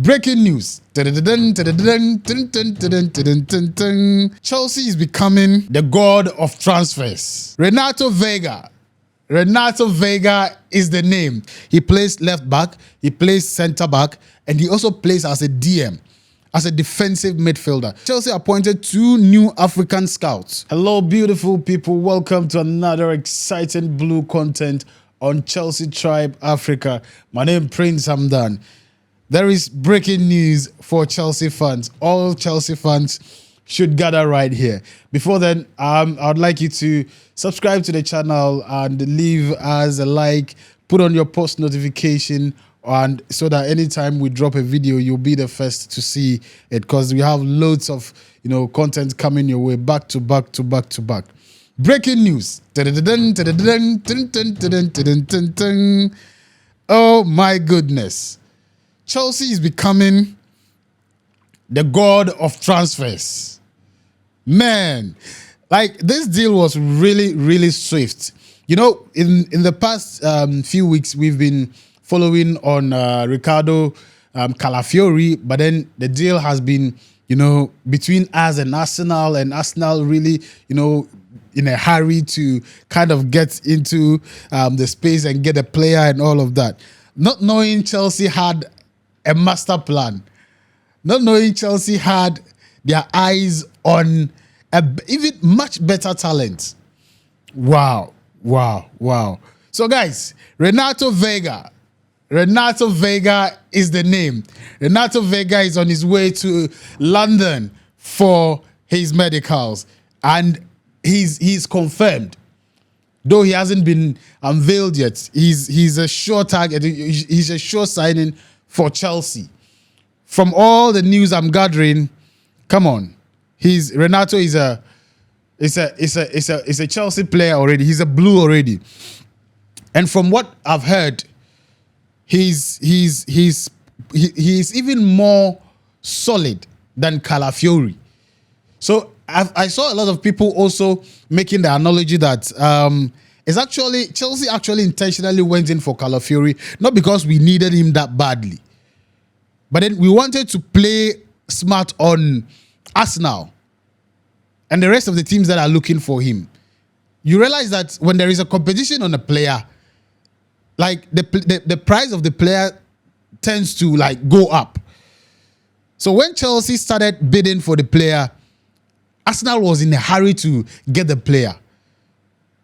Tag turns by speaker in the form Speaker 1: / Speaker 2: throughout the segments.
Speaker 1: Breaking news. Chelsea is becoming the god of transfers. Renato Veiga. Renato Veiga is the name. He plays left back, he plays centre back, and he also plays as a DM, as a defensive midfielder. Chelsea appointed 2 new African scouts. Hello, beautiful people. Welcome to another exciting blue content on Chelsea Tribe Africa. My name is Prince Hamdan. There is breaking news for Chelsea fans. All Chelsea fans should gather right here. Before then, I'd like you to subscribe to the channel and leave us a like, put on your post notification, and so that anytime we drop a video, you'll be the first to see it, because we have loads of content coming your way back to back to back to back. Breaking news. Oh my goodness. Chelsea is becoming the god of transfers. Man, like, this deal was really swift. In the past few weeks, we've been following on Ricardo Calafiori, but then the deal has been, between us and Arsenal really, in a hurry to kind of get into the space and get a player and all of that. Not knowing Chelsea had a master plan, not knowing Chelsea had their eyes on even much better talent. Wow. So guys, Renato Veiga is the name. Renato Veiga is on his way to London for his medicals, and he's confirmed. Though he hasn't been unveiled yet, he's a sure target. He's a sure signing for Chelsea. From all the news I'm gathering, come on, Renato is a Chelsea player already. He's a blue already, and from what I've heard, he's even more solid than Calafiori. So I saw a lot of people also making the analogy that Chelsea actually intentionally went in for Calafiori, not because we needed him that badly, but then we wanted to play smart on Arsenal and the rest of the teams that are looking for him. You realize that when there is a competition on a player, like the price of the player tends to go up. So when Chelsea started bidding for the player, Arsenal was in a hurry to get the player.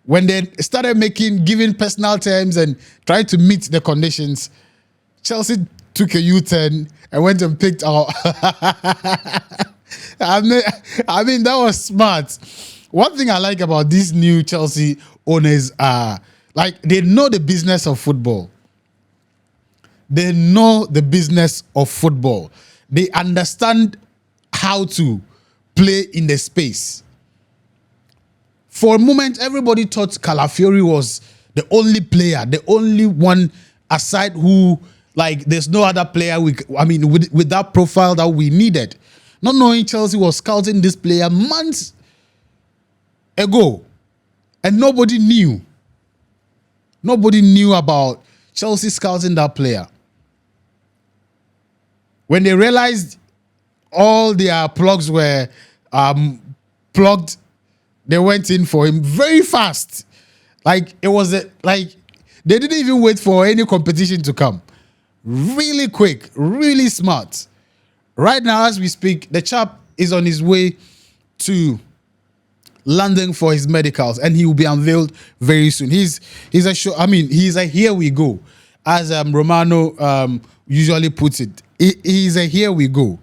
Speaker 1: When they started giving personal terms and trying to meet the conditions, Chelsea took a U-turn and went and picked out. I mean, that was smart. One thing I like about these new Chelsea owners are, they know the business of football. They know the business of football. They understand how to play in the space. For a moment, everybody thought Calafiori was the only player, the only one aside who, there's no other player with that profile that we needed. Not knowing Chelsea was scouting this player months ago, and nobody knew. Nobody knew about Chelsea scouting that player. When they realized all their plugs were plugged, they went in for him very fast. They didn't even wait for any competition to come. Really quick, really smart. Right now, as we speak, the chap is on his way to London for his medicals, and he will be unveiled very soon. He's a here we go, as Romano usually puts it. He's a here we go.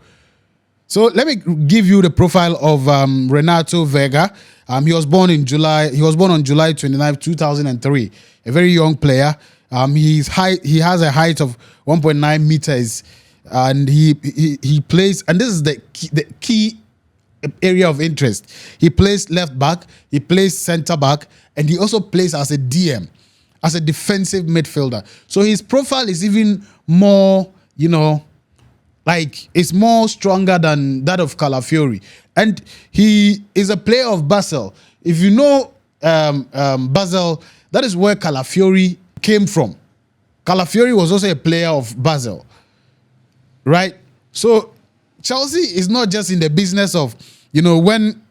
Speaker 1: So let me give you the profile of Renato Veiga. He was born on July 29, 2003. A very young player. He has a height of 1.9 meters, and he plays. And this is the key area of interest. He plays left back. He plays centre back, and he also plays as a DM, as a defensive midfielder. So his profile is even more, it's more stronger than that of Calafiori. And he is a player of Basel. If you know Basel, that is where Calafiori came from. Calafiori was also a player of Basel. right? So Chelsea is not just in the business of, when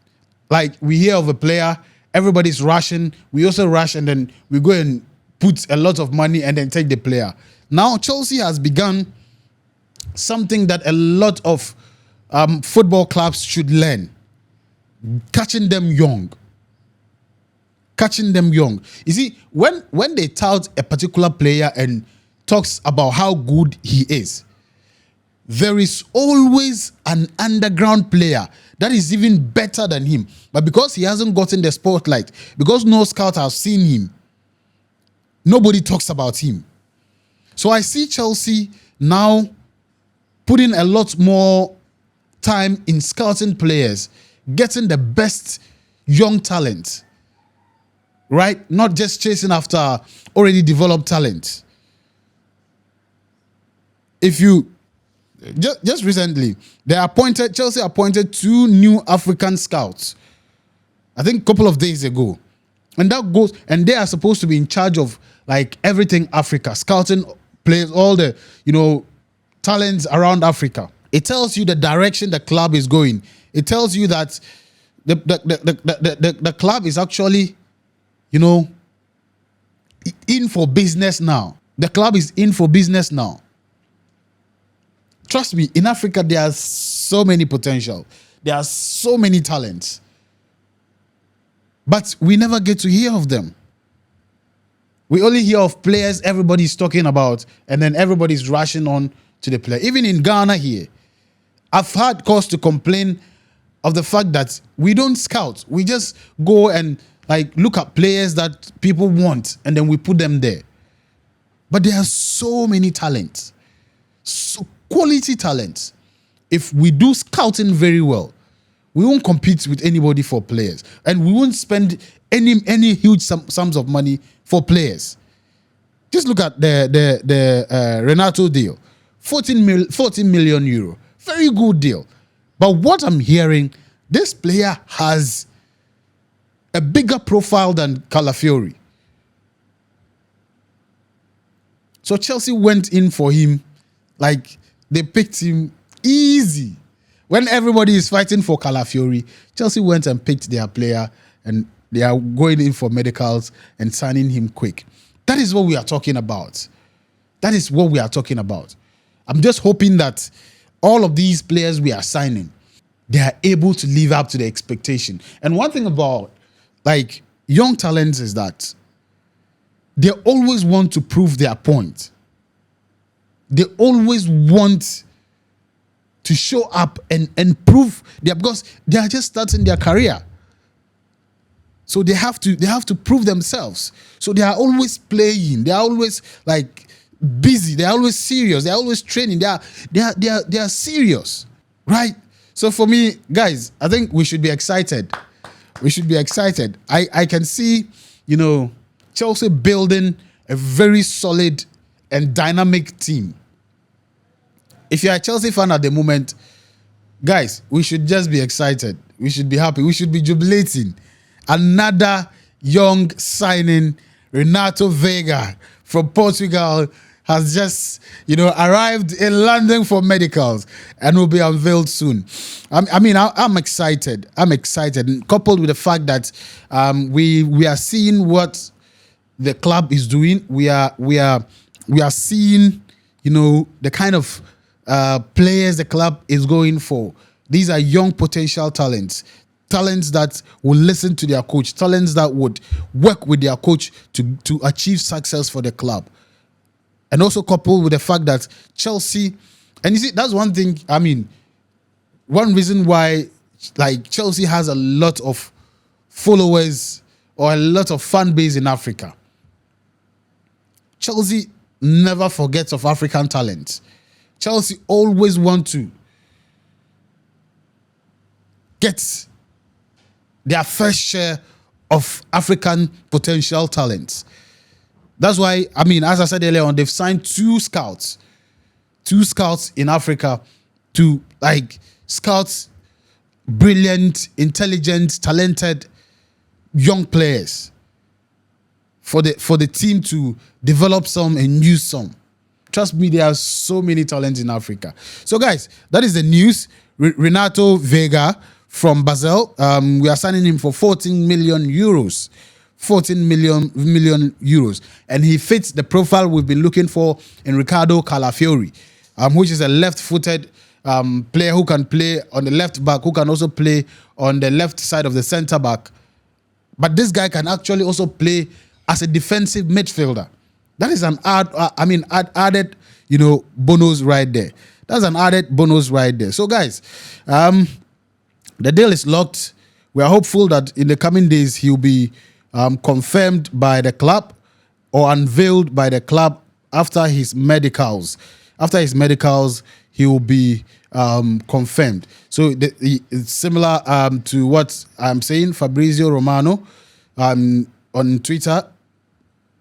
Speaker 1: like we hear of a player, everybody's rushing. We also rush and then we go and put a lot of money and then take the player. Now Chelsea has begun something that a lot of football clubs should learn: catching them young. Catching them young. You see, when they tout a particular player and talks about how good he is, there is always an underground player that is even better than him. But because he hasn't gotten the spotlight, because no scout has seen him, nobody talks about him. So I see Chelsea now putting a lot more time in scouting players, getting the best young talent, right? Not just chasing after already developed talent. If you just recently, Chelsea appointed 2 new African scouts, I think a couple of days ago. And they are supposed to be in charge of like everything Africa, scouting players, all the, talents around Africa. It tells you the direction the club is going. It tells you that the club is actually, in for business now. The club is in for business now. Trust me, in Africa, there are so many potential. There are so many talents. But we never get to hear of them. We only hear of players everybody's talking about, and then everybody's rushing on to the player. Even in Ghana here, I've had cause to complain of the fact that we don't scout. We just go and like look at players that people want, and then we put them there. But there are so many talents. So quality talents. If we do scouting very well, we won't compete with anybody for players, and we won't spend any huge sums of money for players. Just look at the Renato deal, 14 million euro, very good deal. But what I'm hearing, this player has a bigger profile than Calafiori. So Chelsea went in for him, like they picked him easy. When everybody is fighting for Calafiori, Chelsea went and picked their player, and they are going in for medicals and signing him quick. That is what we are talking about. That is what we are talking about. I'm just hoping that all of these players we are signing, they are able to live up to the expectation. And one thing about like young talents is that they always want to prove their point. They always want to show up and prove because they are just starting their career. So they have to prove themselves. So they are always playing. They are always like busy. They are always serious. They are always training. They are serious, right? So for me, guys, I think we should be excited. We should be excited. I can see, Chelsea building a very solid and dynamic team. If you're a Chelsea fan at the moment, guys, we should just be excited. We should be happy. We should be jubilating. Another young signing, Renato Veiga from Portugal, has just, arrived in London for medicals and will be unveiled soon. I'm excited. I'm excited, and coupled with the fact that we are seeing what the club is doing. We are seeing, the kind of players the club is going for. These are young potential talents that will listen to their coach, talents that would work with their coach to achieve success for the club. And also coupled with the fact that Chelsea, and you see, that's one thing, one reason why like Chelsea has a lot of followers or a lot of fan base in Africa. Chelsea never forgets of African talent. Chelsea always want to get their first share of African potential talents. That's why, as I said earlier on, they've signed 2 scouts in Africa to scout brilliant, intelligent, talented young players for the team to develop some and use some. Trust me, there are so many talents in Africa. So, guys, that is the news. Renato Veiga from Basel. We are signing him for 14 million euros. 14 million euros. And he fits the profile we've been looking for in Ricardo Calafiori, which is a left-footed player who can play on the left back, who can also play on the left side of the center back. But this guy can actually also play as a defensive midfielder. That is an added, bonus right there. That's an added bonus right there. So, guys, the deal is locked. We are hopeful that in the coming days he'll be confirmed by the club or unveiled by the club after his medicals. After his medicals, he will be confirmed. So it's similar to what I'm saying. Fabrizio Romano on Twitter.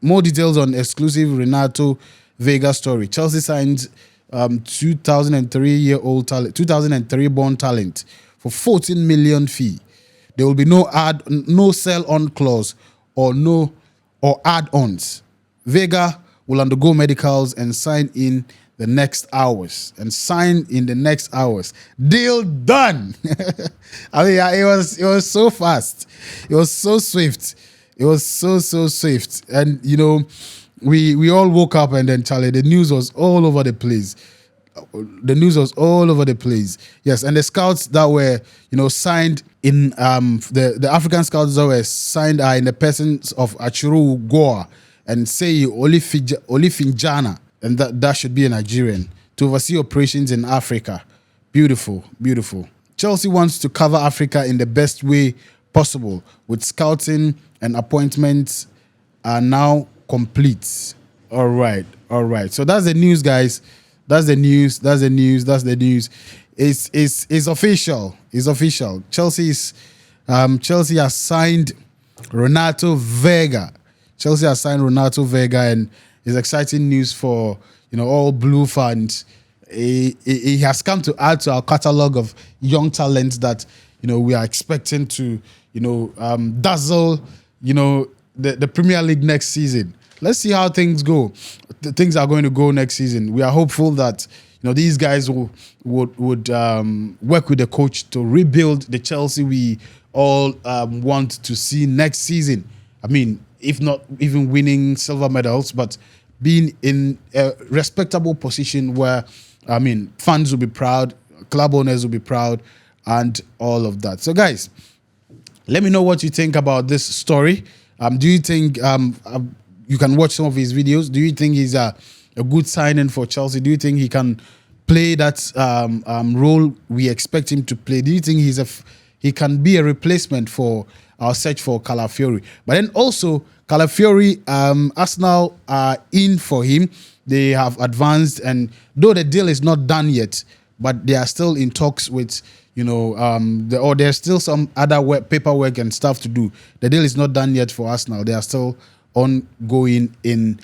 Speaker 1: More details on exclusive Renato Veiga story. Chelsea signed 2003-year-old talent, 2003 born talent for 14 million fee. There will be no sell-on clause or add-ons. Veiga will undergo medicals and sign in the next hours. Deal done. I mean, it was so fast. It was so swift. It was so swift. And we all woke up and then, Charlie, the news was all over the place. Yes, and the scouts that were, signed in the African scouts that were signed are in the persons of Achuru Goa and Seyi Olifinjana, and that should be a Nigerian, to oversee operations in Africa. Beautiful. Chelsea wants to cover Africa in the best way possible, with scouting and appointments are now complete. All right. So that's the news, guys. That's the news. It's official. Chelsea has signed Renato Veiga. And it's exciting news for all blue fans. He has come to add to our catalog of young talents that we are expecting to dazzle the Premier League next season. Let's see how things go. Things are going to go next season. We are hopeful that these guys would work with the coach to rebuild the Chelsea we all want to see next season. I mean, if not even winning silver medals, but being in a respectable position where, fans will be proud, club owners will be proud, and all of that. So, guys, let me know what you think about this story. Do you think you can watch some of his videos? Do you think he's a good signing for Chelsea? Do you think he can play that role we expect him to play? Do you think he can be a replacement for our search for Calafiori? But then also, Calafiori, Arsenal are in for him. They have advanced, and though the deal is not done yet, but they are still in talks with, or there's still some other paperwork and stuff to do. The deal is not done yet for Arsenal. They are still ongoing in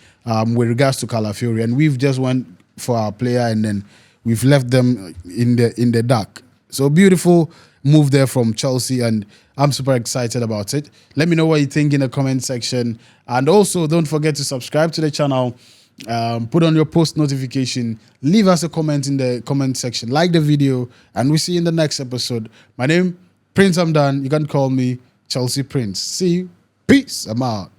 Speaker 1: with regards to Calafiori, and we've just went for our player and then we've left them in the dark. So beautiful move there from Chelsea, and I'm super excited about it. Let me know what you think in the comment section, and also don't forget to subscribe to the channel. Put on your post notification, leave us a comment in the comment section, like the video, and we'll see you in the next episode. My name, Prince Amdan. You can call me Chelsea Prince. See you. Peace. I'm out.